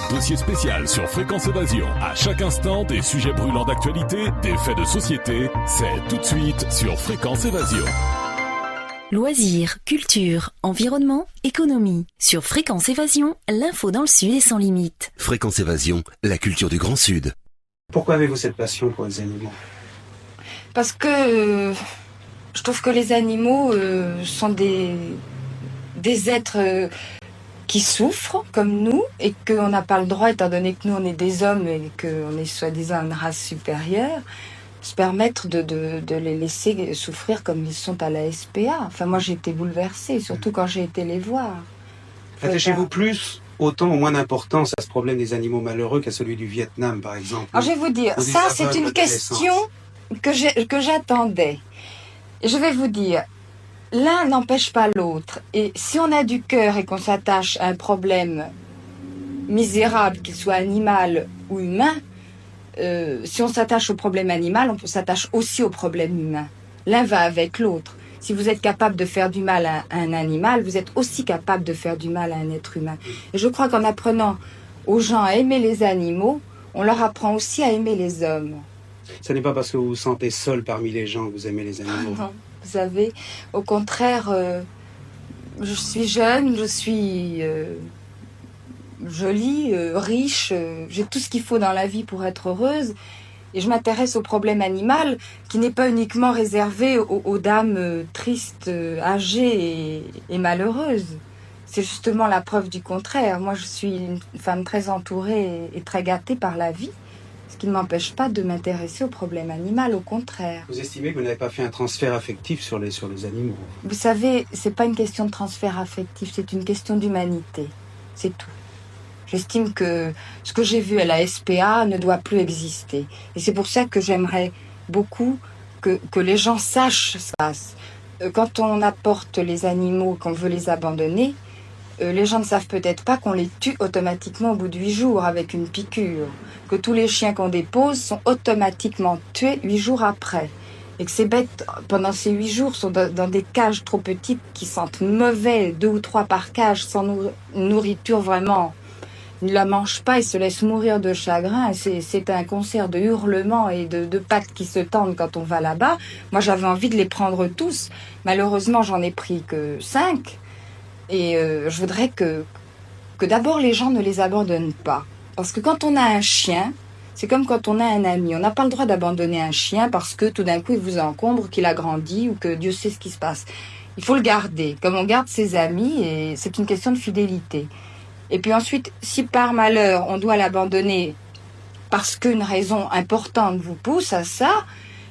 Dossier spécial sur Fréquence Évasion. À chaque instant, des sujets brûlants d'actualité, des faits de société. C'est tout de suite sur Fréquence Évasion. Loisirs, culture, environnement, économie. Sur Fréquence Évasion, l'info dans le Sud est sans limite. Fréquence Évasion, la culture du Grand Sud. Pourquoi avez-vous cette passion pour les animaux ? Parce que je trouve que les animaux sont des êtres qui souffrent comme nous et qu'on n'a pas le droit, étant donné que nous on est des hommes et qu'on est soi-disant une race supérieure, se permettre de les laisser souffrir comme ils sont à la SPA. Enfin, moi j'ai été bouleversée, surtout quand j'ai été les voir. Attachez-vous plus, autant ou moins d'importance à ce problème des animaux malheureux qu'à celui du Vietnam, par exemple. Alors, je vais vous dire, ça c'est une question que j'attendais. Et je vais vous dire, l'un n'empêche pas l'autre. Et si on a du cœur et qu'on s'attache à un problème misérable, qu'il soit animal ou humain, si on s'attache au problème animal, on s'attache aussi au problème humain. L'un va avec l'autre. Si vous êtes capable de faire du mal à un animal, vous êtes aussi capable de faire du mal à un être humain. Et je crois qu'en apprenant aux gens à aimer les animaux, on leur apprend aussi à aimer les hommes. Ce n'est pas parce que vous vous sentez seul parmi les gens que vous aimez les animaux. Non, vous savez, au contraire, je suis jeune, je suis jolie, riche, j'ai tout ce qu'il faut dans la vie pour être heureuse. Et je m'intéresse au problème animal qui n'est pas uniquement réservé aux dames tristes, âgées et malheureuses. C'est justement la preuve du contraire. Moi, je suis une femme très entourée et très gâtée par la vie, ce qui ne m'empêche pas de m'intéresser au problème animal, au contraire. Vous estimez que vous n'avez pas fait un transfert affectif sur les animaux ? Vous savez, c'est pas une question de transfert affectif, c'est une question d'humanité. C'est tout. J'estime que ce que j'ai vu à la SPA ne doit plus exister. Et c'est pour ça que j'aimerais beaucoup que les gens sachent ça. Quand on apporte les animaux, qu'on veut les abandonner, les gens ne savent peut-être pas qu'on les tue automatiquement au bout de 8 jours avec une piqûre. Que tous les chiens qu'on dépose sont automatiquement tués 8 jours après. Et que ces bêtes, pendant ces 8 jours, sont dans des cages trop petites qui sentent mauvais, 2 ou 3 par cage, sans nourriture vraiment. Ils ne la mangent pas, ils se laissent mourir de chagrin. C'est un concert de hurlements et de pattes qui se tendent quand on va là-bas. Moi, j'avais envie de les prendre tous. Malheureusement, j'en ai pris que 5. Et je voudrais que d'abord, les gens ne les abandonnent pas. Parce que quand on a un chien, c'est comme quand on a un ami. On n'a pas le droit d'abandonner un chien parce que tout d'un coup, il vous encombre, qu'il a grandi ou que Dieu sait ce qui se passe. Il faut le garder, comme on garde ses amis, et c'est une question de fidélité. Et puis ensuite, si par malheur, on doit l'abandonner parce qu'une raison importante vous pousse à ça,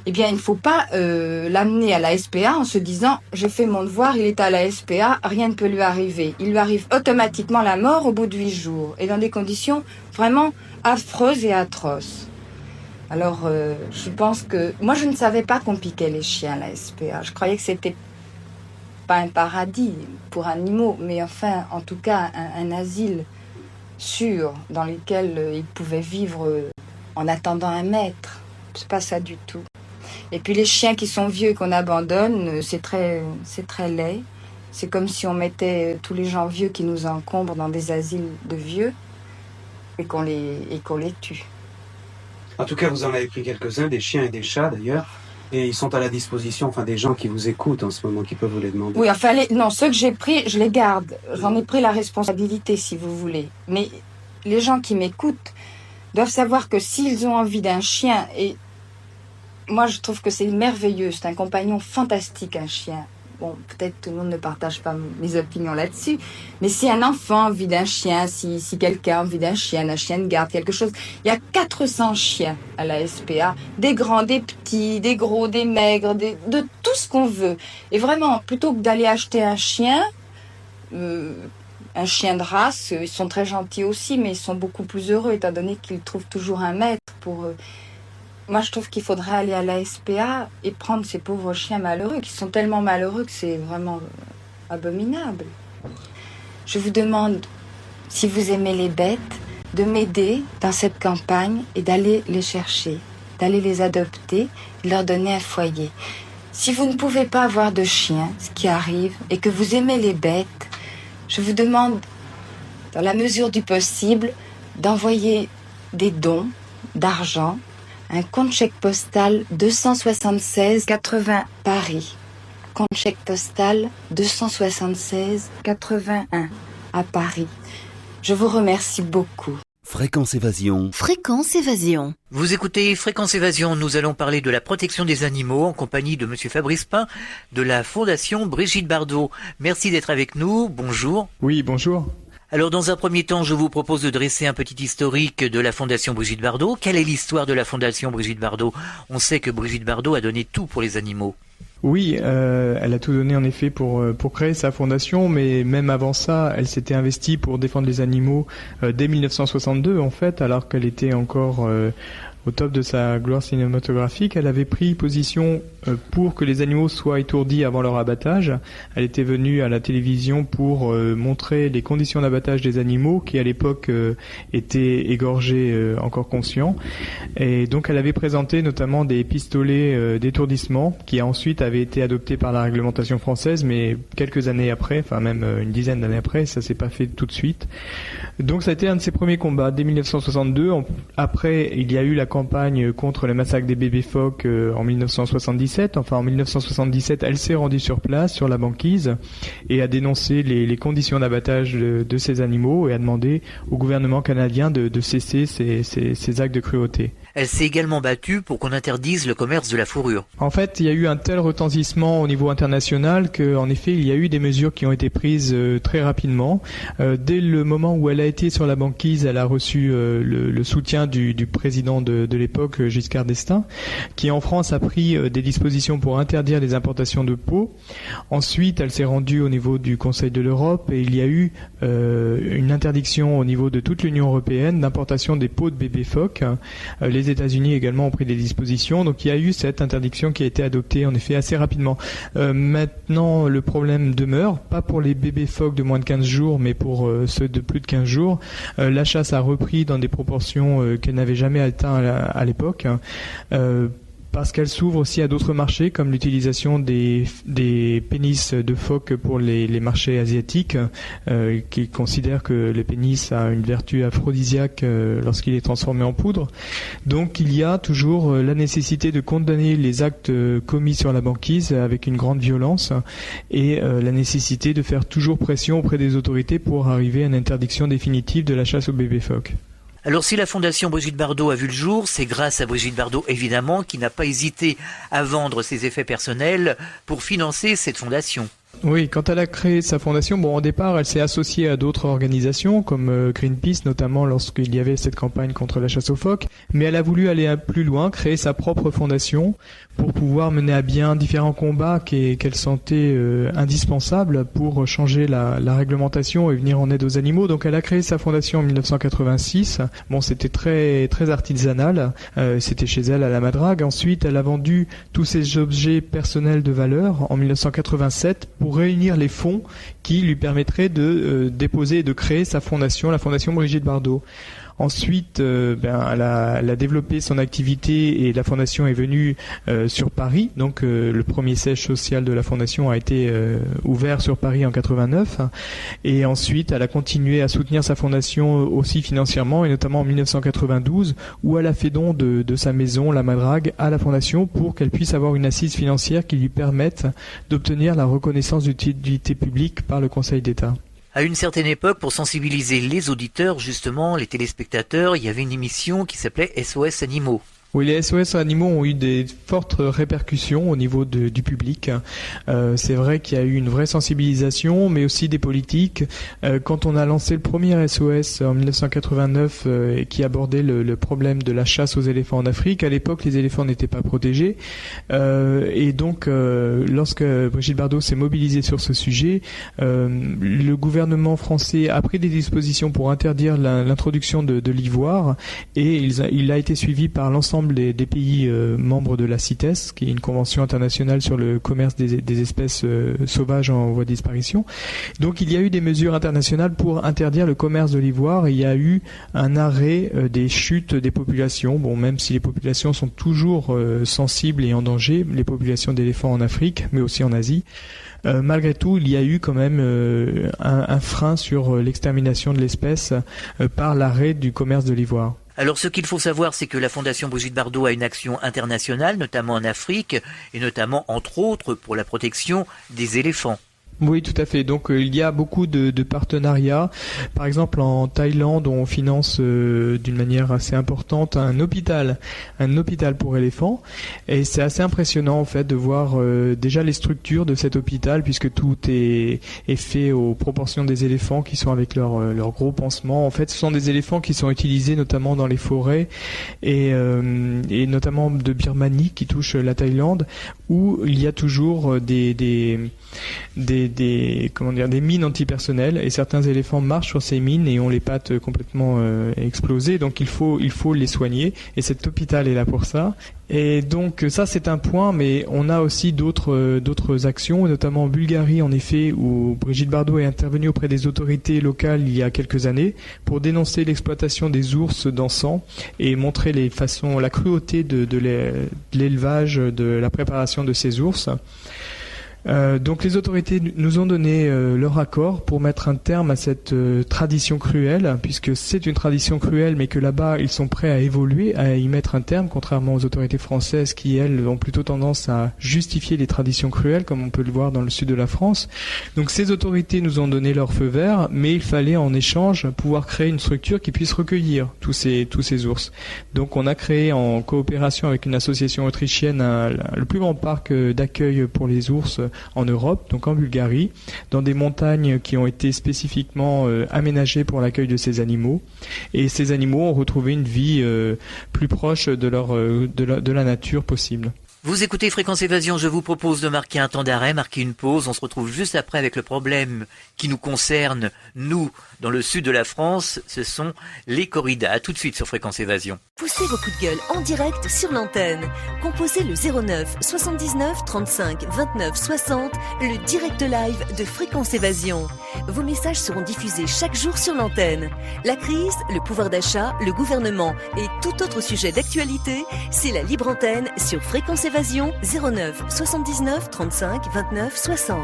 eh bien, il ne faut pas l'amener à la SPA en se disant « j'ai fait mon devoir, il est à la SPA, rien ne peut lui arriver ». Il lui arrive automatiquement la mort au bout de 8 jours, et dans des conditions vraiment affreuses et atroces. Alors, je pense que... Moi, je ne savais pas qu'on piquait les chiens à la SPA. Je croyais que c'était pas un paradis pour animaux, mais enfin, en tout cas, un asile sûr dans lequel ils pouvaient vivre en attendant un maître. C'est pas ça du tout. Et puis les chiens qui sont vieux et qu'on abandonne, c'est très laid. C'est comme si on mettait tous les gens vieux qui nous encombrent dans des asiles de vieux et qu'on les tue. En tout cas, vous en avez pris quelques-uns, des chiens et des chats d'ailleurs. Et ils sont à la disposition des gens qui vous écoutent en ce moment, qui peuvent vous les demander. Oui, enfin, non, ceux que j'ai pris, je les garde. J'en ai pris la responsabilité, si vous voulez. Mais les gens qui m'écoutent doivent savoir que s'ils ont envie d'un chien, et moi je trouve que c'est merveilleux, c'est un compagnon fantastique, un chien. Bon, peut-être tout le monde ne partage pas mes opinions là-dessus, mais si un enfant a envie d'un chien, si quelqu'un a envie d'un chien de garde, quelque chose, il y a 400 chiens à la SPA, des grands, des petits, des gros, des maigres, de tout ce qu'on veut. Et vraiment, plutôt que d'aller acheter un chien de race, ils sont très gentils aussi, mais ils sont beaucoup plus heureux, étant donné qu'ils trouvent toujours un maître pour eux. Moi, je trouve qu'il faudrait aller à la SPA et prendre ces pauvres chiens malheureux, qui sont tellement malheureux que c'est vraiment abominable. Je vous demande, si vous aimez les bêtes, de m'aider dans cette campagne et d'aller les chercher, d'aller les adopter et leur donner un foyer. Si vous ne pouvez pas avoir de chien, ce qui arrive, et que vous aimez les bêtes, je vous demande, dans la mesure du possible, d'envoyer des dons d'argent à un compte chèque postal 276 80 Paris. Compte chèque postal 276 81 à Paris. Je vous remercie beaucoup. Fréquence Évasion. Fréquence Évasion. Vous écoutez Fréquence Évasion, nous allons parler de la protection des animaux en compagnie de monsieur Fabrice Pain de la Fondation Brigitte Bardot. Merci d'être avec nous, bonjour. Oui, bonjour. Alors dans un premier temps, je vous propose de dresser un petit historique de la Fondation Brigitte Bardot. Quelle est l'histoire de la Fondation Brigitte Bardot ? On sait que Brigitte Bardot a donné tout pour les animaux. Oui, elle a tout donné en effet pour créer sa fondation, mais même avant ça, elle s'était investie pour défendre les animaux dès 1962 en fait, alors qu'elle était encore au top de sa gloire cinématographique. Elle avait pris position pour que les animaux soient étourdis avant leur abattage. Elle était venue à la télévision pour montrer les conditions d'abattage des animaux qui à l'époque étaient égorgés encore conscients. Et donc elle avait présenté notamment des pistolets d'étourdissement qui ensuite avaient été adoptés par la réglementation française, mais quelques années après, enfin même une dizaine d'années après, ça s'est pas fait tout de suite. Donc ça a été un de ses premiers combats dès 1962. Après, il y a eu la campagne contre le massacre des bébés phoques en 1977. Enfin, en 1977, elle s'est rendue sur place, sur la banquise, et a dénoncé les conditions d'abattage de ces animaux et a demandé au gouvernement canadien de cesser ces actes de cruauté. Elle s'est également battue pour qu'on interdise le commerce de la fourrure. En fait, il y a eu un tel retentissement au niveau international qu'en effet, il y a eu des mesures qui ont été prises très rapidement. Dès le moment où elle a été sur la banquise, elle a reçu le soutien du président de l'époque, Giscard d'Estaing, qui en France a pris des dispositions pour interdire les importations de peaux. Ensuite, elle s'est rendue au niveau du Conseil de l'Europe et il y a eu une interdiction au niveau de toute l'Union européenne d'importation des peaux de bébés phoques. Les États-Unis également ont pris des dispositions, donc il y a eu cette interdiction qui a été adoptée en effet assez rapidement. Maintenant, le problème demeure, pas pour les bébés phoques de moins de 15 jours, mais pour ceux de plus de 15 jours. La chasse a repris dans des proportions qu'elle n'avait jamais atteint à l'époque. Parce qu'elle s'ouvre aussi à d'autres marchés, comme l'utilisation des pénis de phoque pour les marchés asiatiques, qui considèrent que le pénis a une vertu aphrodisiaque lorsqu'il est transformé en poudre. Donc il y a toujours la nécessité de condamner les actes commis sur la banquise avec une grande violence et la nécessité de faire toujours pression auprès des autorités pour arriver à une interdiction définitive de la chasse aux bébés phoques. Alors si la Fondation Brigitte Bardot a vu le jour, c'est grâce à Brigitte Bardot évidemment qui n'a pas hésité à vendre ses effets personnels pour financer cette fondation. Oui, quand elle a créé sa fondation, au départ, elle s'est associée à d'autres organisations, comme Greenpeace, notamment lorsqu'il y avait cette campagne contre la chasse aux phoques, mais elle a voulu aller plus loin, créer sa propre fondation pour pouvoir mener à bien différents combats qu'elle sentait indispensables pour changer la réglementation et venir en aide aux animaux. Donc elle a créé sa fondation en 1986. C'était très, très artisanal, c'était chez elle à la Madrague. Ensuite, elle a vendu tous ses objets personnels de valeur en 1987 pour réunir les fonds qui lui permettraient de déposer et de créer sa fondation, la Fondation Brigitte Bardot. Ensuite, elle a développé son activité et la fondation est venue sur Paris. Donc, le premier siège social de la fondation a été ouvert sur Paris en 89. Et ensuite, elle a continué à soutenir sa fondation aussi financièrement, et notamment en 1992, où elle a fait don de sa maison, la Madrague, à la fondation pour qu'elle puisse avoir une assise financière qui lui permette d'obtenir la reconnaissance d'utilité publique par le Conseil d'État. À une certaine époque, pour sensibiliser les auditeurs, justement, les téléspectateurs, il y avait une émission qui s'appelait SOS Animaux. Oui, les SOS Animaux ont eu des fortes répercussions au niveau du public. C'est vrai qu'il y a eu une vraie sensibilisation, mais aussi des politiques. Quand on a lancé le premier SOS en 1989 et qui abordait le problème de la chasse aux éléphants en Afrique, à l'époque les éléphants n'étaient pas protégés. Et donc, lorsque Brigitte Bardot s'est mobilisée sur ce sujet, le gouvernement français a pris des dispositions pour interdire l'introduction de l'ivoire et il a été suivi par l'ensemble l'ensemble des pays membres de la CITES, qui est une convention internationale sur le commerce des espèces sauvages en voie de disparition. Donc il y a eu des mesures internationales pour interdire le commerce de l'ivoire. Il y a eu un arrêt des chutes des populations. Bon, même si les populations sont toujours sensibles et en danger, les populations d'éléphants en Afrique, mais aussi en Asie. Malgré tout, il y a eu quand même un frein sur l'extermination de l'espèce par l'arrêt du commerce de l'ivoire. Alors ce qu'il faut savoir, c'est que la Fondation Brigitte Bardot a une action internationale, notamment en Afrique, et notamment, entre autres, pour la protection des éléphants. Oui, tout à fait. Donc il y a beaucoup de partenariats. Par exemple, en Thaïlande, on finance d'une manière assez importante un hôpital pour éléphants. Et c'est assez impressionnant en fait de voir déjà les structures de cet hôpital, puisque tout est fait aux proportions des éléphants qui sont avec leurs gros pansements. En fait, ce sont des éléphants qui sont utilisés notamment dans les forêts et notamment de Birmanie qui touche la Thaïlande, où il y a toujours des mines antipersonnelles, et certains éléphants marchent sur ces mines et ont les pattes complètement explosées, donc il faut les soigner, et cet hôpital est là pour ça. Et donc ça c'est un point, mais on a aussi d'autres actions, notamment en Bulgarie en effet, où Brigitte Bardot est intervenue auprès des autorités locales il y a quelques années pour dénoncer l'exploitation des ours dansants et montrer la cruauté de l'élevage, de la préparation de ces ours. Donc les autorités nous ont donné leur accord pour mettre un terme à cette tradition cruelle, puisque c'est une tradition cruelle, mais que là-bas ils sont prêts à évoluer, à y mettre un terme, contrairement aux autorités françaises qui elles ont plutôt tendance à justifier les traditions cruelles, comme on peut le voir dans le sud de la France. Donc ces autorités nous ont donné leur feu vert, mais il fallait en échange pouvoir créer une structure qui puisse recueillir tous ces ours. Donc on a créé en coopération avec une association autrichienne le plus grand parc d'accueil pour les ours en Europe, donc en Bulgarie, dans des montagnes qui ont été spécifiquement aménagées pour l'accueil de ces animaux. Et ces animaux ont retrouvé une vie plus proche de la nature possible. Vous écoutez Fréquence Évasion, je vous propose de marquer un temps d'arrêt, marquer une pause. On se retrouve juste après avec le problème qui nous concerne, nous, dans le sud de la France. Ce sont les corridas. À tout de suite sur Fréquence Évasion. Poussez vos coups de gueule en direct sur l'antenne. Composez le 09 79 35 29 60, le direct live de Fréquence Évasion. Vos messages seront diffusés chaque jour sur l'antenne. La crise, le pouvoir d'achat, le gouvernement et tout autre sujet d'actualité, c'est la libre antenne sur Fréquence Évasion 09 79 35 29 60.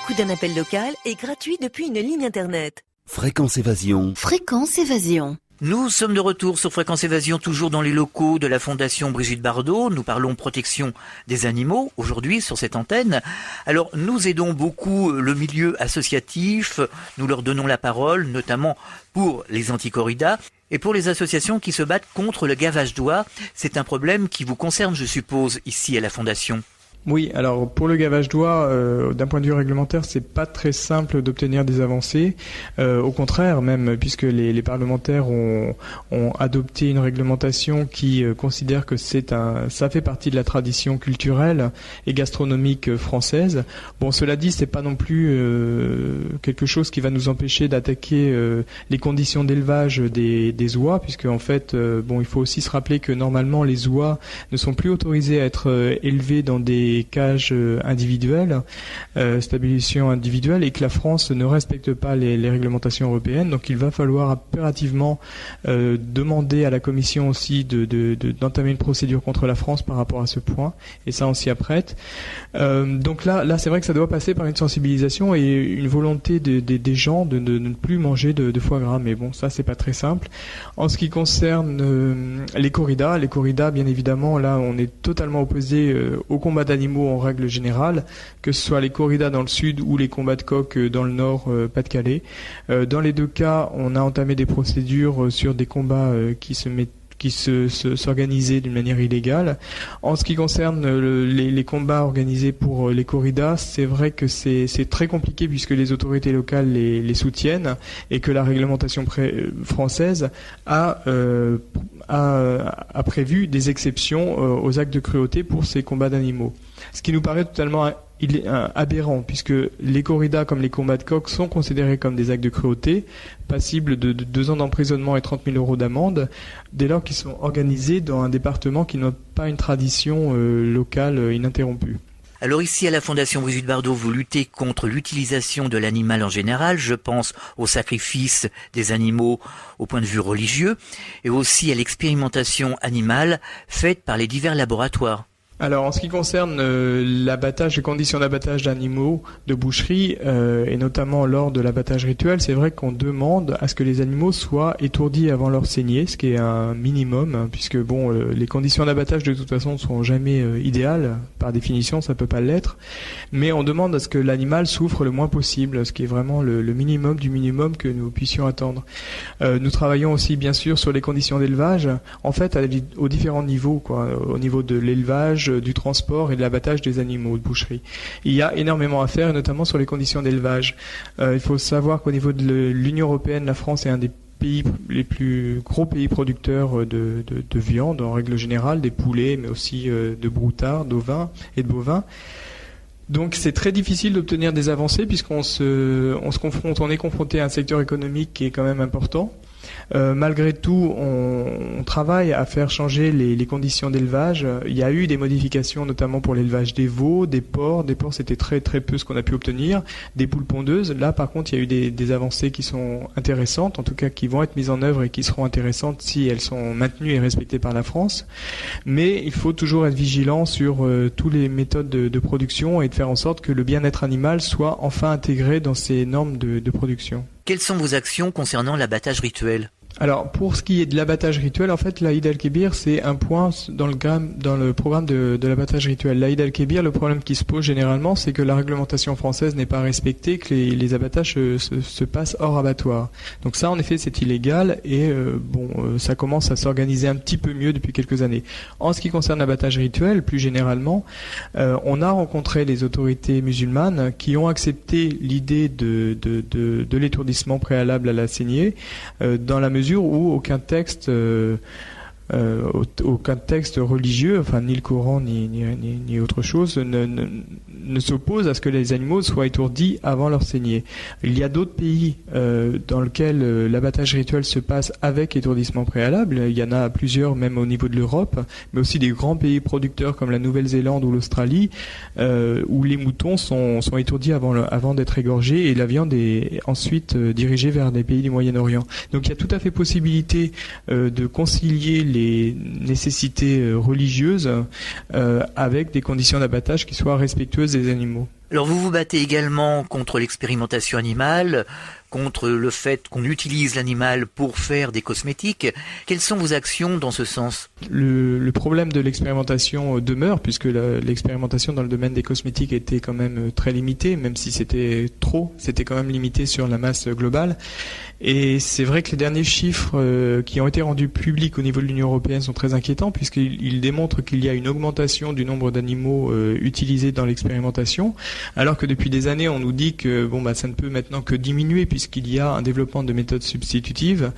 Coup d'un appel local est gratuit depuis une ligne internet. Fréquence Évasion. Fréquence Évasion. Nous sommes de retour sur Fréquence Évasion, toujours dans les locaux de la Fondation Brigitte Bardot. Nous parlons protection des animaux aujourd'hui sur cette antenne. Alors nous aidons beaucoup le milieu associatif, nous leur donnons la parole, notamment pour les anti-corridas et pour les associations qui se battent contre le gavage d'oies. C'est un problème qui vous concerne, je suppose, ici à la Fondation. Oui, alors pour le gavage d'oies, d'un point de vue réglementaire, c'est pas très simple d'obtenir des avancées. Au contraire, même puisque les parlementaires ont adopté une réglementation qui considère que ça fait partie de la tradition culturelle et gastronomique française. Bon, cela dit, c'est pas non plus quelque chose qui va nous empêcher d'attaquer les conditions d'élevage des oies, puisque en fait, il faut aussi se rappeler que normalement les oies ne sont plus autorisées à être élevées dans des cages individuelles, stabilisation individuelle, et que la France ne respecte pas les réglementations européennes. Donc il va falloir impérativement demander à la Commission aussi d'entamer une procédure contre la France par rapport à ce point, et ça on s'y apprête. Donc là c'est vrai que ça doit passer par une sensibilisation et une volonté des gens de ne plus manger de foie gras, mais bon, ça c'est pas très simple. En ce qui concerne les corridas, bien évidemment, là on est totalement opposé au combat d'animaux en règle générale, que ce soit les corridas dans le sud ou les combats de coqs dans le nord, Pas-de-Calais. Dans les deux cas, on a entamé des procédures sur des combats qui s'organisaient d'une manière illégale. En ce qui concerne les combats organisés pour les corridas, c'est vrai que c'est très compliqué puisque les autorités locales les soutiennent et que la réglementation française a prévu des exceptions aux actes de cruauté pour ces combats d'animaux. Ce qui nous paraît totalement il est aberrant, puisque les corridas comme les combats de coqs sont considérés comme des actes de cruauté, passibles de 2 ans d'emprisonnement et 30 000 € d'amende, dès lors qu'ils sont organisés dans un département qui n'a pas une tradition locale ininterrompue. Alors ici à la Fondation Brigitte Bardot, vous luttez contre l'utilisation de l'animal en général, je pense au sacrifice des animaux au point de vue religieux, et aussi à l'expérimentation animale faite par les divers laboratoires. Alors en ce qui concerne l'abattage, les conditions d'abattage d'animaux de boucherie, et notamment lors de l'abattage rituel, c'est vrai qu'on demande à ce que les animaux soient étourdis avant leur saignée, ce qui est un minimum, hein, puisque bon, les conditions d'abattage de toute façon ne sont jamais idéales, par définition ça peut pas l'être, mais on demande à ce que l'animal souffre le moins possible, ce qui est vraiment le minimum du minimum que nous puissions attendre. Nous travaillons aussi bien sûr sur les conditions d'élevage, en fait aux différents niveaux, quoi, au niveau de l'élevage, du transport et de l'abattage des animaux de boucherie. Il y a énormément à faire, et notamment sur les conditions d'élevage. Il faut savoir qu'au niveau de l'Union européenne, la France est un des les plus gros pays producteurs de viande en règle générale, des poulets, mais aussi de broutards, d'ovins et de bovins. Donc c'est très difficile d'obtenir des avancées puisqu'on on est confronté à un secteur économique qui est quand même important. Malgré tout, on travaille à faire changer les conditions d'élevage. Il y a eu des modifications, notamment pour l'élevage des veaux, des porcs. Des porcs, c'était très très peu ce qu'on a pu obtenir. Des poules pondeuses. Là, par contre, il y a eu des avancées qui sont intéressantes, en tout cas qui vont être mises en œuvre et qui seront intéressantes si elles sont maintenues et respectées par la France. Mais il faut toujours être vigilant sur toutes les méthodes de production et de faire en sorte que le bien-être animal soit enfin intégré dans ces normes de production. Quelles sont vos actions concernant l'abattage rituel ? Alors, pour ce qui est de l'abattage rituel, en fait, l'Aïd el-Kébir, c'est un point dans le programme de l'abattage rituel. L'Aïd el-Kébir, le problème qui se pose généralement, c'est que la réglementation française n'est pas respectée, que les abattages se passent hors abattoir. Donc ça, en effet, c'est illégal et ça commence à s'organiser un petit peu mieux depuis quelques années. En ce qui concerne l'abattage rituel, plus généralement, on a rencontré les autorités musulmanes qui ont accepté l'idée de l'étourdissement préalable à la saignée, dans la mesure où aucun texte religieux, enfin ni le Coran ni autre chose, ne s'oppose à ce que les animaux soient étourdis avant leur saignée. Il y a d'autres pays dans lesquels l'abattage rituel se passe avec étourdissement préalable. Il y en a plusieurs, même au niveau de l'Europe, mais aussi des grands pays producteurs comme la Nouvelle-Zélande ou l'Australie, où les moutons sont étourdis avant d'être égorgés et la viande est ensuite dirigée vers des pays du Moyen-Orient. Donc il y a tout à fait possibilité de concilier les nécessités religieuses avec des conditions d'abattage qui soient respectueuses des animaux. Alors vous vous battez également contre l'expérimentation animale, contre le fait qu'on utilise l'animal pour faire des cosmétiques. Quelles sont vos actions dans ce sens ? Le problème de l'expérimentation demeure, puisque l'expérimentation dans le domaine des cosmétiques était quand même très limitée, même si c'était quand même limité sur la masse globale. Et c'est vrai que les derniers chiffres qui ont été rendus publics au niveau de l'Union européenne sont très inquiétants, puisqu'ils démontrent qu'il y a une augmentation du nombre d'animaux utilisés dans l'expérimentation, alors que depuis des années on nous dit que ça ne peut maintenant que diminuer puisqu'il y a un développement de méthodes substitutives.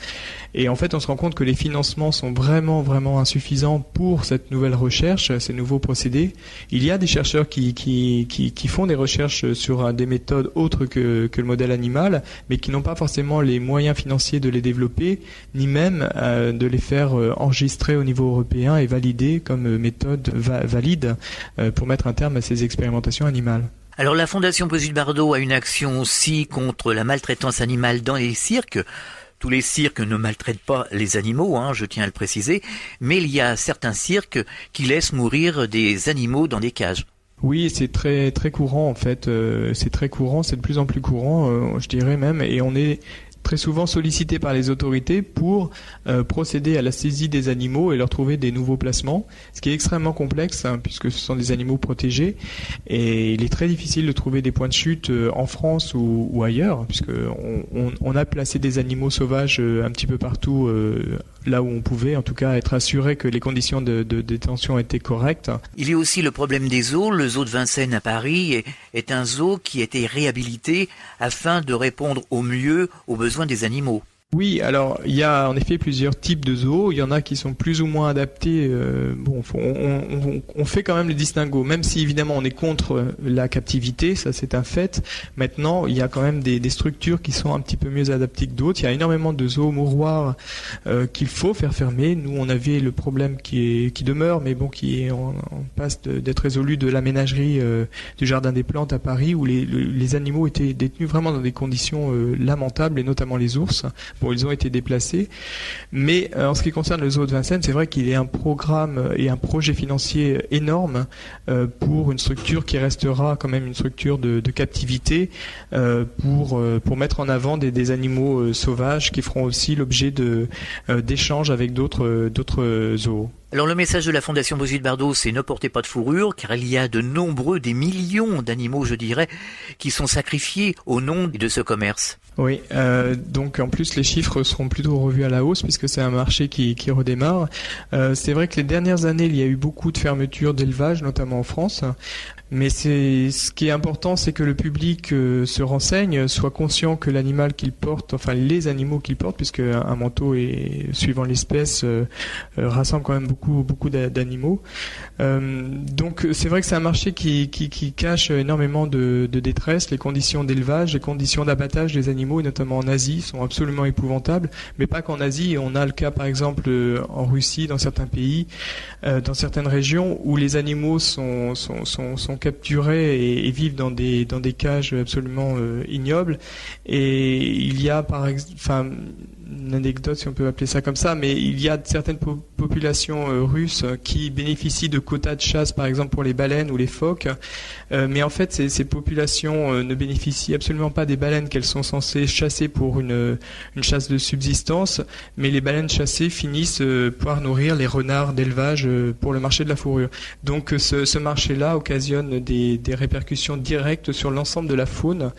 Et en fait on se rend compte que les financements sont vraiment insuffisants pour cette nouvelle recherche, ces nouveaux procédés. Il y a des chercheurs qui font des recherches sur des méthodes autres que le modèle animal, mais qui n'ont pas forcément les moyens financiers de les développer, ni même de les faire enregistrer au niveau européen et valider comme méthode valide pour mettre un terme à ces expérimentations animales. Alors la Fondation Brigitte Bardot a une action aussi contre la maltraitance animale dans les cirques. Tous les cirques ne maltraitent pas les animaux, je tiens à le préciser, mais il y a certains cirques qui laissent mourir des animaux dans des cages. Oui, c'est très très courant en fait. C'est très courant, c'est de plus en plus courant, je dirais même, et on est très souvent sollicité par les autorités pour procéder à la saisie des animaux et leur trouver des nouveaux placements, ce qui est extrêmement complexe puisque ce sont des animaux protégés et il est très difficile de trouver des points de chute en France ou ailleurs, puisque on a placé des animaux sauvages un petit peu partout là où on pouvait, en tout cas être assuré que les conditions de détention étaient correctes. Il y a aussi le problème des zoos. Le zoo de Vincennes à Paris est un zoo qui a été réhabilité afin de répondre au mieux aux besoins des animaux. Oui, alors il y a en effet plusieurs types de zoos. Il y en a qui sont plus ou moins adaptés. On fait quand même le distinguo, même si évidemment on est contre la captivité, ça c'est un fait. Maintenant, il y a quand même des structures qui sont un petit peu mieux adaptées que d'autres. Il y a énormément de zoos mouroirs qu'il faut faire fermer. Nous, on avait le problème qui demeure, mais bon, qui est en passe d'être résolu, de la ménagerie du Jardin des Plantes à Paris, où les animaux étaient détenus vraiment dans des conditions lamentables, et notamment les ours. Bon, ils ont été déplacés, mais en ce qui concerne le zoo de Vincennes, c'est vrai qu'il y a un programme et un projet financier énorme pour une structure qui restera quand même une structure de captivité pour mettre en avant des animaux sauvages qui feront aussi l'objet d'échanges avec d'autres zoos. Alors le message de la Fondation Brigitte Bardot, c'est ne portez pas de fourrure, car il y a des millions d'animaux, je dirais, qui sont sacrifiés au nom de ce commerce. Oui, donc en plus les chiffres seront plutôt revus à la hausse puisque c'est un marché qui redémarre. C'est vrai que les dernières années, il y a eu beaucoup de fermetures d'élevage, notamment en France. Mais ce qui est important, c'est que le public se renseigne, soit conscient que l'animal qu'il porte, enfin les animaux qu'il porte, puisque un manteau, suivant l'espèce, rassemble quand même beaucoup d'animaux. Donc c'est vrai que c'est un marché qui cache énormément de détresse. Les conditions d'élevage, les conditions d'abattage des animaux, et notamment en Asie, sont absolument épouvantables. Mais pas qu'en Asie. On a le cas par exemple en Russie, dans certains pays, dans certaines régions, où les animaux sont capturés et vivent dans des cages absolument ignobles. Et il y a une anecdote, si on peut appeler ça comme ça, mais il y a certaines populations russes qui bénéficient de quotas de chasse, par exemple pour les baleines ou les phoques, mais en fait ces populations ne bénéficient absolument pas des baleines qu'elles sont censées chasser pour une chasse de subsistance, mais les baleines chassées finissent par nourrir les renards d'élevage pour le marché de la fourrure. Donc ce marché-là occasionne des répercussions directes sur l'ensemble de la faune,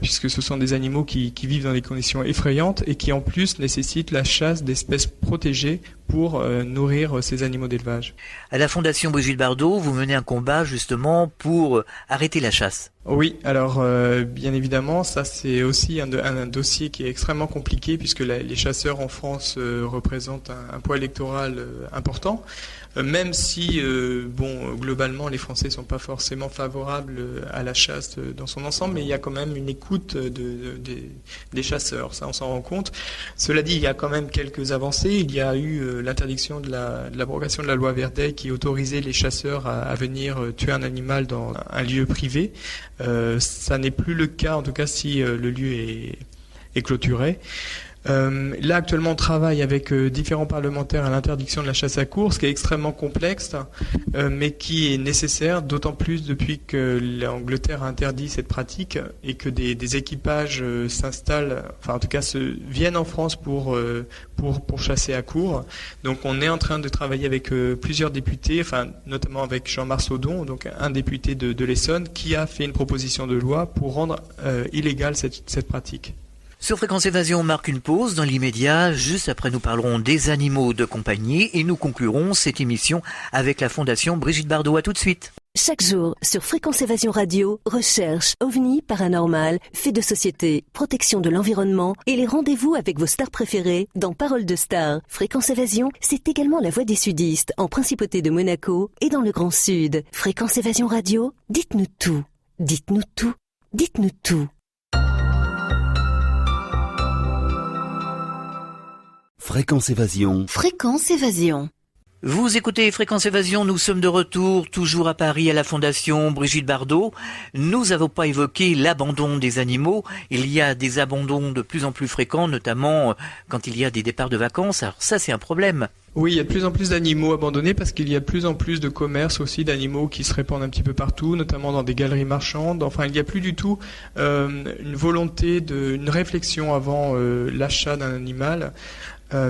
puisque ce sont des animaux qui vivent dans des conditions effrayantes et qui en plus nécessite la chasse d'espèces protégées pour nourrir ces animaux d'élevage. À la Fondation Brigitte Bardot, vous menez un combat justement pour arrêter la chasse. Oui, alors bien évidemment, ça c'est aussi un dossier qui est extrêmement compliqué puisque les chasseurs en France représentent un poids électoral important. Même si, globalement, les Français sont pas forcément favorables à la chasse dans son ensemble, mais il y a quand même une écoute des chasseurs, ça on s'en rend compte. Cela dit, il y a quand même quelques avancées. Il y a eu l'interdiction de l'abrogation de la loi Verdet qui autorisait les chasseurs à venir tuer un animal dans un lieu privé. Ça n'est plus le cas, en tout cas si le lieu est clôturé. Là actuellement on travaille avec différents parlementaires à l'interdiction de la chasse à course, qui est extrêmement complexe, mais qui est nécessaire, d'autant plus depuis que l'Angleterre a interdit cette pratique et que des équipages s'installent, enfin en tout cas viennent en France pour chasser à courre. Donc on est en train de travailler avec plusieurs députés, enfin notamment avec Jean-Marc Saudon, donc un député de l'Essonne, qui a fait une proposition de loi pour rendre illégale cette pratique. Sur Fréquence Évasion, on marque une pause dans l'immédiat. Juste après, nous parlerons des animaux de compagnie et nous conclurons cette émission avec la Fondation Brigitte Bardot. À tout de suite. Chaque jour, sur Fréquence Évasion Radio, recherche, ovni, paranormal, faits de société, protection de l'environnement et les rendez-vous avec vos stars préférées dans Parole de Stars. Fréquence Évasion, c'est également la voix des sudistes en Principauté de Monaco et dans le Grand Sud. Fréquence Évasion Radio, dites-nous tout. Dites-nous tout. Dites-nous tout. Fréquence Évasion. Fréquence Évasion. Vous écoutez Fréquence Évasion, nous sommes de retour, toujours à Paris, à la Fondation Brigitte Bardot. Nous n'avons pas évoqué l'abandon des animaux. Il y a des abandons de plus en plus fréquents, notamment quand il y a des départs de vacances. Alors ça, c'est un problème. Oui, il y a de plus en plus d'animaux abandonnés parce qu'il y a de plus en plus de commerce aussi d'animaux qui se répandent un petit peu partout, notamment dans des galeries marchandes. Enfin, il n'y a plus du tout une volonté, une réflexion avant l'achat d'un animal.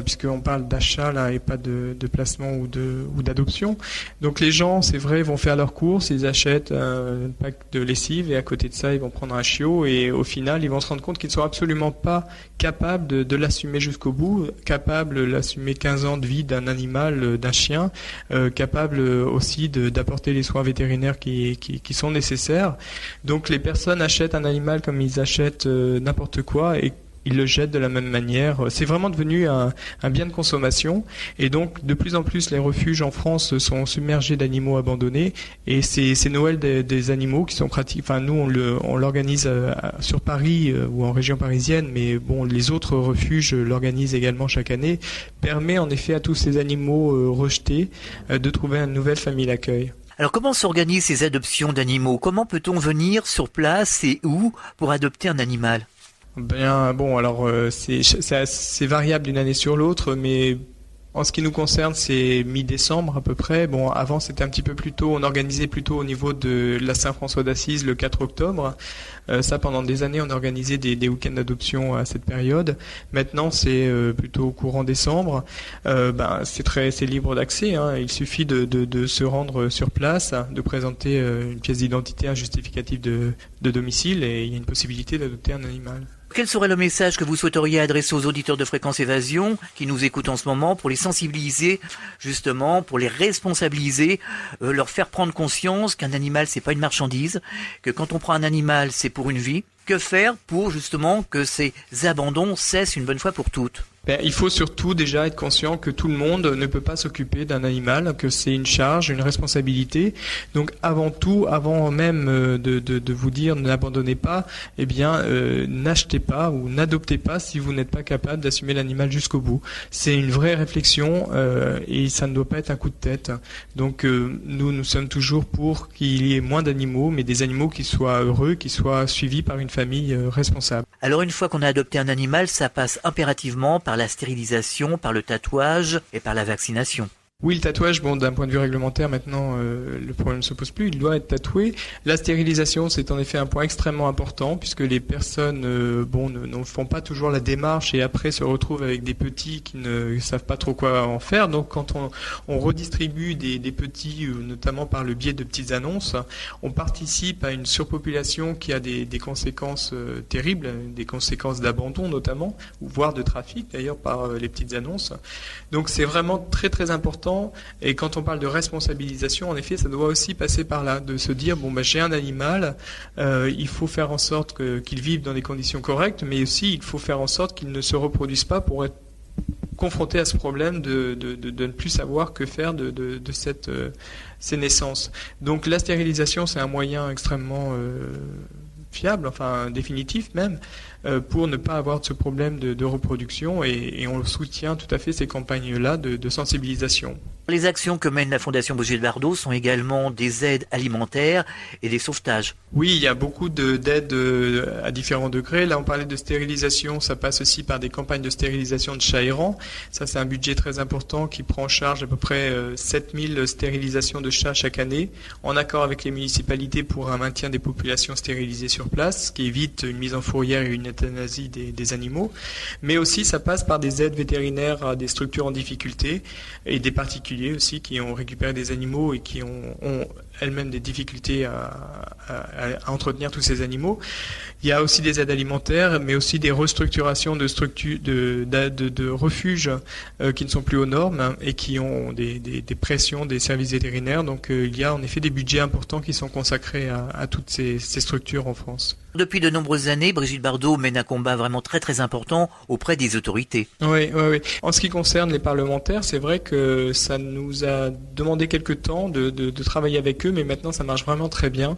Puisqu'on parle d'achat là et pas de placement ou d'adoption. Donc les gens, c'est vrai, vont faire leurs courses, ils achètent un pack de lessive et à côté de ça, ils vont prendre un chiot et au final, ils vont se rendre compte qu'ils ne sont absolument pas capables de l'assumer jusqu'au bout, capables de l'assumer 15 ans de vie d'un animal, d'un chien, capables aussi d'apporter les soins vétérinaires qui sont nécessaires. Donc les personnes achètent un animal comme ils achètent n'importe quoi et ils le jettent de la même manière. C'est vraiment devenu un bien de consommation, et donc de plus en plus les refuges en France sont submergés d'animaux abandonnés, et c'est Noël des animaux qui sont pratiques. Enfin, nous on l'organise sur Paris ou en région parisienne, mais bon, les autres refuges l'organisent également chaque année. Permet en effet à tous ces animaux rejetés de trouver une nouvelle famille d'accueil. Alors comment s'organisent ces adoptions d'animaux? Comment peut-on venir sur place et où pour adopter un animal? Bien, bon, alors c'est variable d'une année sur l'autre, mais en ce qui nous concerne, c'est mi-décembre à peu près. Bon, avant c'était un petit peu plus tôt, on organisait plutôt au niveau de la Saint-François d'Assise le 4 octobre. Ça, pendant des années, on organisait des week-ends d'adoption à cette période. Maintenant, c'est plutôt courant décembre. C'est libre d'accès, hein. Il suffit de se rendre sur place, de présenter une pièce d'identité, un justificatif de domicile, et il y a une possibilité d'adopter un animal. Quel serait le message que vous souhaiteriez adresser aux auditeurs de Fréquence Évasion qui nous écoutent en ce moment pour les sensibiliser, justement, pour les responsabiliser, leur faire prendre conscience qu'un animal, c'est pas une marchandise, que quand on prend un animal, c'est pour une vie? Que faire pour, justement, que ces abandons cessent une bonne fois pour toutes? Il faut surtout déjà être conscient que tout le monde ne peut pas s'occuper d'un animal, que c'est une charge, une responsabilité. Donc avant tout, avant même de vous dire n'abandonnez pas, n'achetez pas ou n'adoptez pas si vous n'êtes pas capable d'assumer l'animal jusqu'au bout. C'est une vraie réflexion et ça ne doit pas être un coup de tête. Donc nous sommes toujours pour qu'il y ait moins d'animaux, mais des animaux qui soient heureux, qui soient suivis par une famille responsable. Alors une fois qu'on a adopté un animal, ça passe impérativement par la stérilisation, par le tatouage et par la vaccination. Oui, le tatouage, bon, d'un point de vue réglementaire, maintenant, le problème ne se pose plus, il doit être tatoué. La stérilisation, c'est en effet un point extrêmement important, puisque les personnes, ne font pas toujours la démarche et après se retrouvent avec des petits qui ne savent pas trop quoi en faire. Donc, quand on redistribue des petits, notamment par le biais de petites annonces, on participe à une surpopulation qui a des conséquences terribles, des conséquences d'abandon notamment, ou voire de trafic d'ailleurs par les petites annonces. Donc, c'est vraiment très très important. Et quand on parle de responsabilisation, en effet, ça doit aussi passer par là, de se dire j'ai un animal, il faut faire en sorte qu'il vive dans des conditions correctes, mais aussi il faut faire en sorte qu'il ne se reproduise pas pour être confronté à ce problème de ne plus savoir que faire de ces naissances. Donc la stérilisation, c'est un moyen extrêmement fiable, enfin définitif même, pour ne pas avoir ce problème de reproduction, et on soutient tout à fait ces campagnes-là de sensibilisation. Les actions que mène la Fondation Brigitte Bardot sont également des aides alimentaires et des sauvetages. Oui, il y a beaucoup d'aides à différents degrés. Là, on parlait de stérilisation, ça passe aussi par des campagnes de stérilisation de chats errants. Ça, c'est un budget très important qui prend en charge à peu près 7000 stérilisations de chats chaque année, en accord avec les municipalités pour un maintien des populations stérilisées sur place, ce qui évite une mise en fourrière et une euthanasie des animaux. Mais aussi, ça passe par des aides vétérinaires à des structures en difficulté et des particuliers aussi qui ont récupéré des animaux et qui ont elles-mêmes des difficultés à entretenir tous ces animaux. Il y a aussi des aides alimentaires, mais aussi des restructurations de structures, de refuges qui ne sont plus aux normes et qui ont des pressions des services vétérinaires. Donc il y a en effet des budgets importants qui sont consacrés à toutes ces structures en France. Depuis de nombreuses années, Brigitte Bardot mène un combat vraiment très très important auprès des autorités. Oui. En ce qui concerne les parlementaires, c'est vrai que ça nous a demandé quelques temps de travailler avec eux, mais maintenant ça marche vraiment très bien.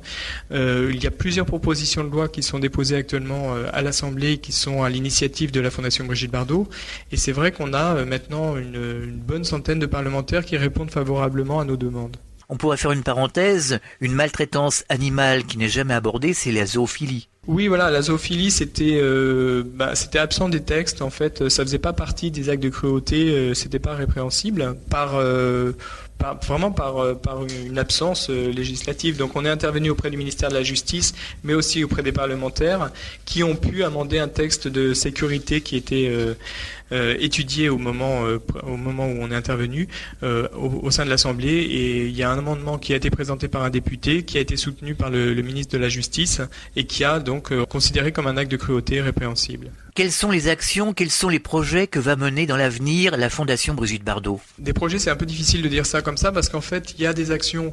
Il y a plusieurs propositions de loi qui sont déposées actuellement à l'Assemblée, qui sont à l'initiative de la Fondation Brigitte Bardot, et c'est vrai qu'on a maintenant une bonne centaine de parlementaires qui répondent favorablement à nos demandes. On pourrait faire une parenthèse, une maltraitance animale qui n'est jamais abordée, c'est la zoophilie. Oui, voilà, la zoophilie, c'était absent des textes, en fait, ça faisait pas partie des actes de cruauté, c'était pas répréhensible par une absence législative. Donc on est intervenu auprès du ministère de la Justice, mais aussi auprès des parlementaires qui ont pu amender un texte de sécurité qui était étudié au moment où on est intervenu au sein de l'Assemblée, et il y a un amendement qui a été présenté par un député, qui a été soutenu par le ministre de la Justice et qui a donc considéré comme un acte de cruauté répréhensible. Quelles sont les actions, quels sont les projets que va mener dans l'avenir la Fondation Brigitte Bardot? Des projets, c'est un peu difficile de dire ça comme ça parce qu'en fait, il y a des actions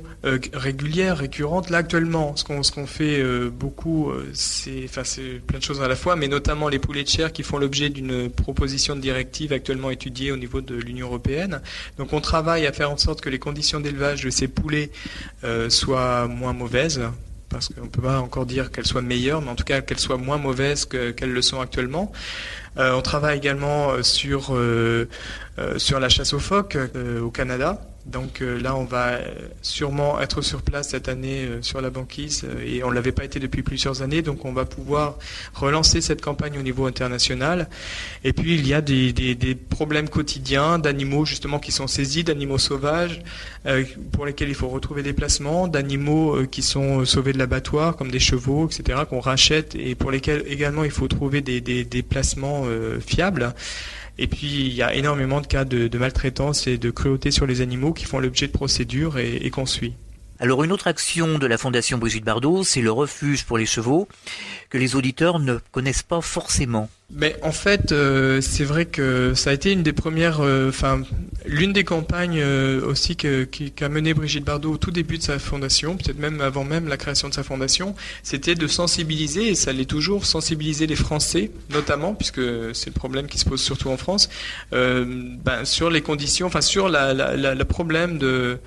régulières, récurrentes. Là, actuellement, ce qu'on fait beaucoup, c'est plein de choses à la fois, mais notamment les poulets de chair qui font l'objet d'une proposition de directive actuellement étudiée au niveau de l'Union européenne. Donc, on travaille à faire en sorte que les conditions d'élevage de ces poulets soient moins mauvaises, parce qu'on ne peut pas encore dire qu'elles soient meilleures, mais en tout cas qu'elles soient moins mauvaises qu'elles le sont actuellement. On travaille également sur la chasse aux phoques au Canada. Donc là, on va sûrement être sur place cette année sur la banquise et on ne l'avait pas été depuis plusieurs années. Donc on va pouvoir relancer cette campagne au niveau international. Et puis il y a des problèmes quotidiens d'animaux justement qui sont saisis, d'animaux sauvages pour lesquels il faut retrouver des placements, d'animaux qui sont sauvés de l'abattoir comme des chevaux, etc. qu'on rachète et pour lesquels également il faut trouver des placements fiables. Et puis, il y a énormément de cas de maltraitance et de cruauté sur les animaux qui font l'objet de procédures et qu'on suit. Alors, une autre action de la Fondation Brigitte Bardot, c'est le refuge pour les chevaux, que les auditeurs ne connaissent pas forcément. Mais en fait, c'est vrai que ça a été une des premières, l'une des campagnes aussi qu'a mené Brigitte Bardot au tout début de sa fondation, peut-être même avant même la création de sa fondation, c'était de sensibiliser, et ça l'est toujours, sensibiliser les Français, notamment, puisque c'est le problème qui se pose surtout en France, sur les conditions, sur le problème de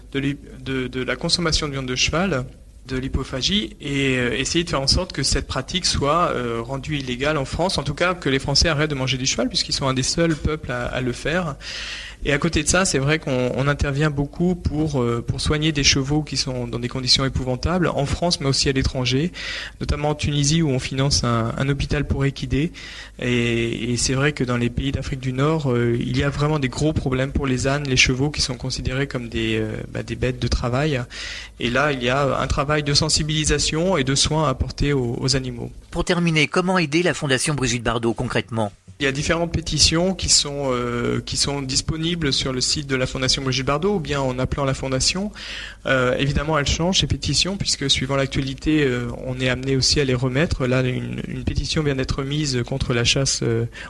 la consommation de viande de cheval, de l'hypophagie, et essayer de faire en sorte que cette pratique soit rendue illégale en France, en tout cas que les Français arrêtent de manger du cheval, puisqu'ils sont un des seuls peuples à le faire. Et à côté de ça, c'est vrai qu'on intervient beaucoup pour soigner des chevaux qui sont dans des conditions épouvantables, en France mais aussi à l'étranger, notamment en Tunisie où on finance un hôpital pour équidés. Et c'est vrai que dans les pays d'Afrique du Nord, il y a vraiment des gros problèmes pour les ânes, les chevaux qui sont considérés comme des bêtes de travail. Et là, il y a un travail de sensibilisation et de soins à apporter aux animaux. Pour terminer, comment aider la Fondation Brigitte Bardot concrètement ? Il y a différentes pétitions qui sont disponibles sur le site de la Fondation Brigitte Bardot ou bien en appelant la Fondation. Évidemment, elles changent ces pétitions puisque suivant l'actualité, on est amené aussi à les remettre. Là, une pétition vient d'être mise contre la chasse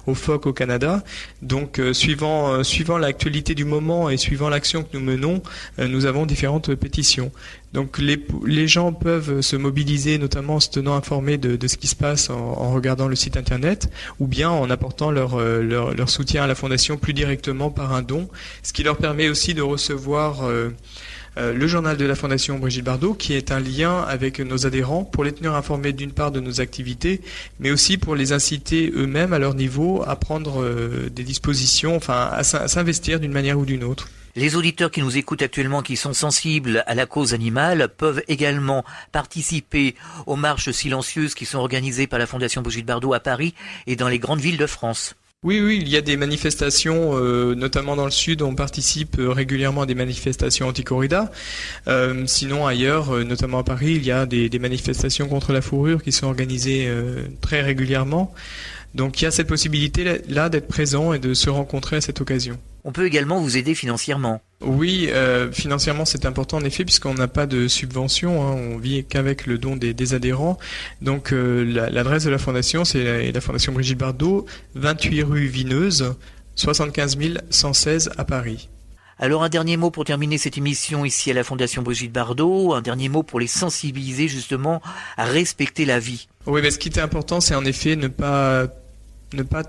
aux phoques au Canada. Donc, suivant l'actualité du moment et suivant l'action que nous menons, nous avons différentes pétitions. Donc les gens peuvent se mobiliser, notamment en se tenant informés de ce qui se passe en regardant le site internet, ou bien en apportant leur soutien à la Fondation plus directement par un don, ce qui leur permet aussi de recevoir le journal de la Fondation Brigitte Bardot, qui est un lien avec nos adhérents pour les tenir informés d'une part de nos activités, mais aussi pour les inciter eux-mêmes à leur niveau à prendre des dispositions, à s'investir d'une manière ou d'une autre. Les auditeurs qui nous écoutent actuellement, qui sont sensibles à la cause animale, peuvent également participer aux marches silencieuses qui sont organisées par la Fondation Brigitte Bardot à Paris et dans les grandes villes de France. Oui, il y a des manifestations, notamment dans le sud, on participe régulièrement à des manifestations anti-corrida. Sinon, ailleurs, notamment à Paris, il y a des manifestations contre la fourrure qui sont organisées très régulièrement. Donc il y a cette possibilité-là d'être présent et de se rencontrer à cette occasion. On peut également vous aider financièrement. Oui, financièrement c'est important en effet puisqu'on n'a pas de subvention, on vit qu'avec le don des adhérents. Donc l'adresse de la Fondation, c'est la Fondation Brigitte Bardot, 28 rue Vineuse, 75 116 à Paris. Alors un dernier mot pour terminer cette émission ici à la Fondation Brigitte Bardot, un dernier mot pour les sensibiliser justement à respecter la vie. Oui, mais ce qui est important, c'est en effet ne pas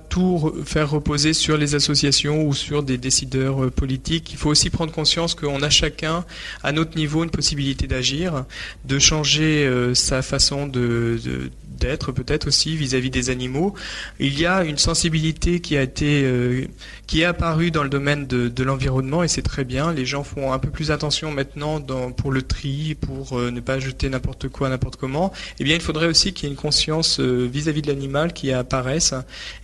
tout faire reposer sur les associations ou sur des décideurs politiques. Il faut aussi prendre conscience qu'on a chacun, à notre niveau, une possibilité d'agir, de changer sa façon d'être peut-être aussi vis-à-vis des animaux. Il y a une sensibilité qui est apparue dans le domaine de l'environnement et c'est très bien. Les gens font un peu plus attention maintenant pour le tri, pour ne pas jeter n'importe quoi, n'importe comment. Eh bien, il faudrait aussi qu'il y ait une conscience vis-à-vis de l'animal qui apparaisse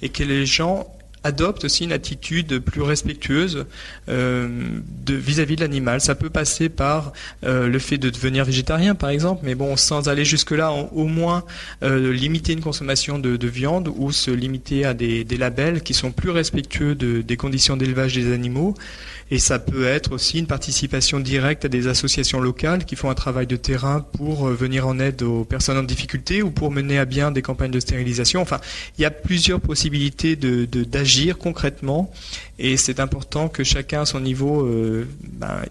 et que les gens adoptent aussi une attitude plus respectueuse vis-à-vis de l'animal. Ça peut passer par le fait de devenir végétarien, par exemple, mais bon, sans aller jusque-là, au moins limiter une consommation de viande ou se limiter à des labels qui sont plus respectueux des conditions d'élevage des animaux. Et ça peut être aussi une participation directe à des associations locales qui font un travail de terrain pour venir en aide aux personnes en difficulté ou pour mener à bien des campagnes de stérilisation. Enfin, il y a plusieurs possibilités d'agir agir concrètement, et c'est important que chacun à son niveau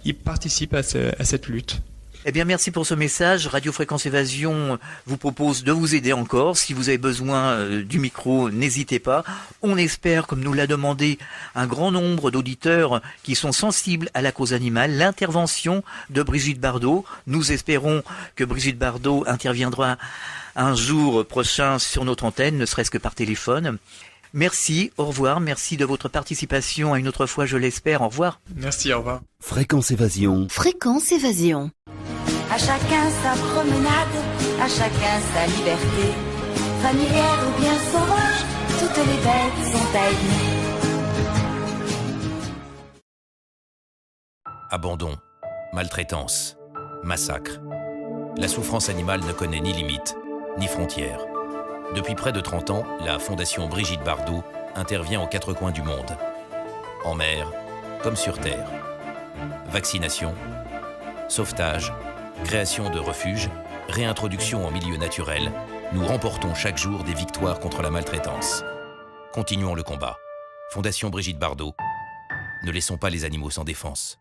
y participe à cette lutte. Eh bien, merci pour ce message. Radio Fréquence Évasion vous propose de vous aider encore. Si vous avez besoin du micro, n'hésitez pas. On espère, comme nous l'a demandé un grand nombre d'auditeurs qui sont sensibles à la cause animale, l'intervention de Brigitte Bardot. Nous espérons que Brigitte Bardot interviendra un jour prochain sur notre antenne, ne serait-ce que par téléphone. Merci, au revoir, merci de votre participation à une autre fois, je l'espère. Au revoir. Merci, au revoir. Fréquence Évasion. Fréquence Évasion. À chacun sa promenade, à chacun sa liberté. Familière ou bien sauvage, toutes les bêtes sont à aimer. Abandon, maltraitance, massacre. La souffrance animale ne connaît ni limite, ni frontières. Depuis près de 30 ans, la Fondation Brigitte Bardot intervient aux 4 coins du monde. En mer, comme sur terre. Vaccination, sauvetage, création de refuges, réintroduction en milieu naturel, nous remportons chaque jour des victoires contre la maltraitance. Continuons le combat. Fondation Brigitte Bardot, ne laissons pas les animaux sans défense.